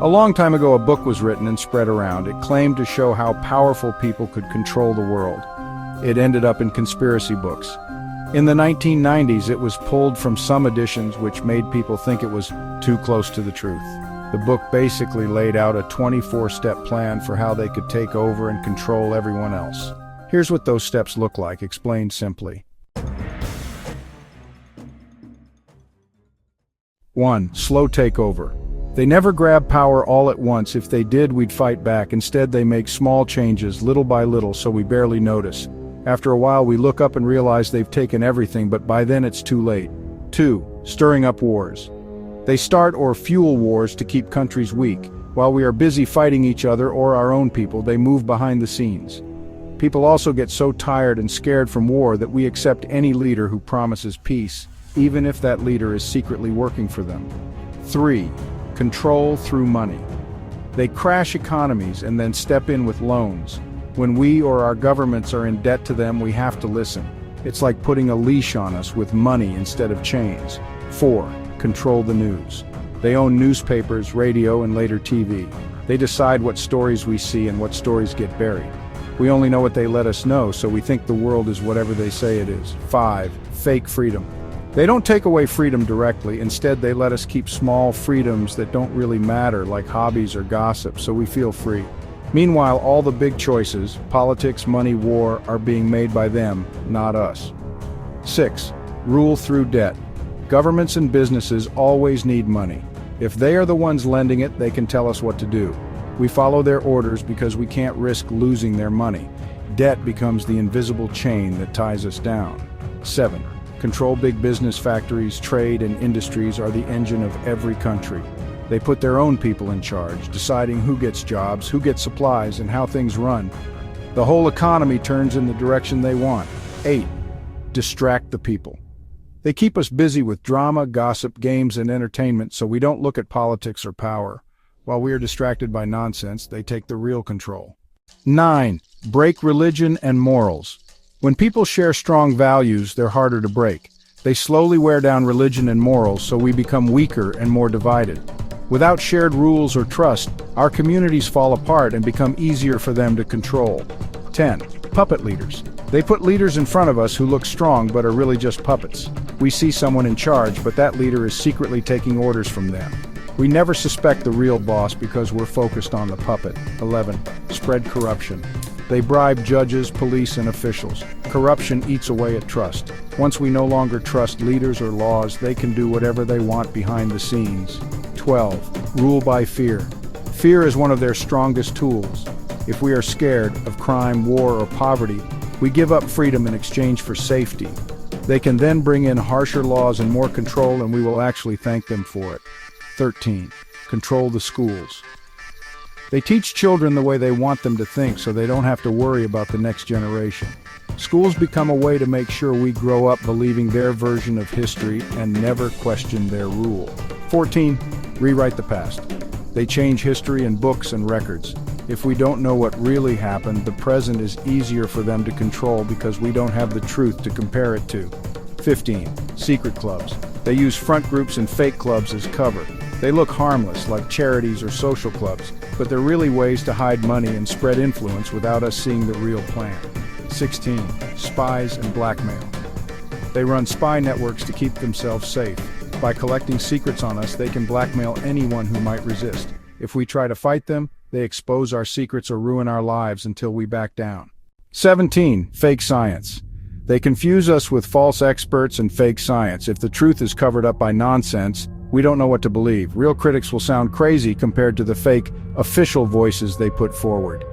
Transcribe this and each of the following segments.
A long time ago, a book was written and spread around. It claimed to show how powerful people could control the world. It ended up in conspiracy books. In the 1990s, it was pulled from some editions, which made people think it was too close to the truth. The book basically laid out a 24-step plan for how they could take over and control everyone else. Here's what those steps look like, explained simply. 1. Slow takeover. They never grab power all at once. If they did, we'd fight back. Instead, they make small changes, little by little, so we barely notice. After a while, we look up and realize they've taken everything, but by then it's too late. 2. Stirring up wars. They start or fuel wars to keep countries weak. While we are busy fighting each other or our own people, they move behind the scenes. People also get so tired and scared from war that we accept any leader who promises peace, even if that leader is secretly working for them. 3. Control through money. They crash economies and then step in with loans. When we or our governments are in debt to them, we have to listen. It's like putting a leash on us with money instead of chains. 4. Control the news. They own newspapers, radio, and later TV. They decide what stories we see and what stories get buried. We only know what they let us know, so we think the world is whatever they say it is. 5. Fake freedom. They don't take away freedom directly. Instead, they let us keep small freedoms that don't really matter, like hobbies or gossip, so we feel free. Meanwhile, all the big choices, politics, money, war, are being made by them, not us. 6. Rule through debt. Governments and businesses always need money. If they are the ones lending it, they can tell us what to do. We follow their orders because we can't risk losing their money. Debt becomes the invisible chain that ties us down. 7. Control big business. Factories, trade, and industries are the engine of every country. They put their own people in charge, deciding who gets jobs, who gets supplies, and how things run. The whole economy turns in the direction they want. 8. Distract the people. They keep us busy with drama, gossip, games, and entertainment, so we don't look at politics or power. While we are distracted by nonsense, they take the real control. 9. Break religion and morals. When people share strong values, they're harder to break. They slowly wear down religion and morals, so we become weaker and more divided. Without shared rules or trust, our communities fall apart and become easier for them to control. 10. Puppet leaders. They put leaders in front of us who look strong but are really just puppets. We see someone in charge, but that leader is secretly taking orders from them. We never suspect the real boss because we're focused on the puppet. 11. Spread corruption. They bribe judges, police, and officials. Corruption eats away at trust. Once we no longer trust leaders or laws, they can do whatever they want behind the scenes. 12. Rule by fear. Fear is one of their strongest tools. If we are scared of crime, war, or poverty, we give up freedom in exchange for safety. They can then bring in harsher laws and more control, and we will actually thank them for it. 13. Control the schools. They teach children the way they want them to think so they don't have to worry about the next generation. Schools become a way to make sure we grow up believing their version of history and never question their rule. 14. Rewrite the past. They change history in books and records. If we don't know what really happened, the present is easier for them to control because we don't have the truth to compare it to. 15. Secret clubs. They use front groups and fake clubs as cover. They look harmless, like charities or social clubs, but they're really ways to hide money and spread influence without us seeing the real plan. 16. Spies and blackmail. They run spy networks to keep themselves safe. By collecting secrets on us, they can blackmail anyone who might resist. If we try to fight them, they expose our secrets or ruin our lives until we back down. 17. Fake science. They confuse us with false experts and fake science. If the truth is covered up by nonsense, we don't know what to believe. Real critics will sound crazy compared to the fake, official voices they put forward.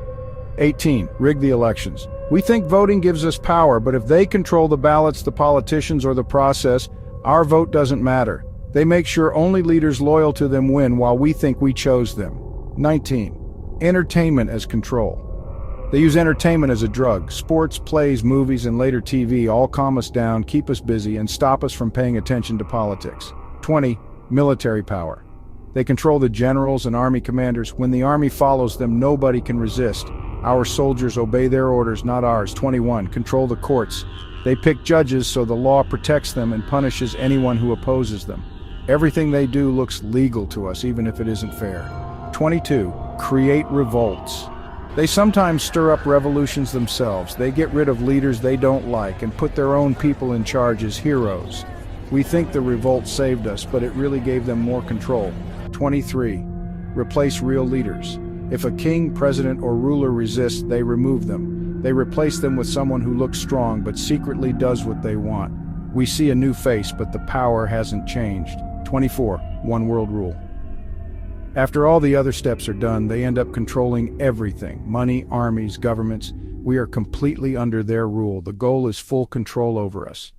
18. Rig the elections. We think voting gives us power, but if they control the ballots, the politicians, or the process, our vote doesn't matter. They make sure only leaders loyal to them win while we think we chose them. 19. Entertainment as control. They use entertainment as a drug. Sports, plays, movies, and later TV all calm us down, keep us busy, and stop us from paying attention to politics. 20. Military power. They control the generals and army commanders. When the army follows them, nobody can resist. Our soldiers obey their orders, not ours. 21. Control the courts. They pick judges so the law protects them and punishes anyone who opposes them. Everything they do looks legal to us, even if it isn't fair. 22. Create revolts. They sometimes stir up revolutions themselves. They get rid of leaders they don't like and put their own people in charge as heroes. We think the revolt saved us, but it really gave them more control. 23. Replace real leaders. If a king, president, or ruler resists, they remove them. They replace them with someone who looks strong but secretly does what they want. We see a new face, but the power hasn't changed. 24. One world rule. After all the other steps are done, they end up controlling everything. Money, armies, governments. We are completely under their rule. The goal is full control over us.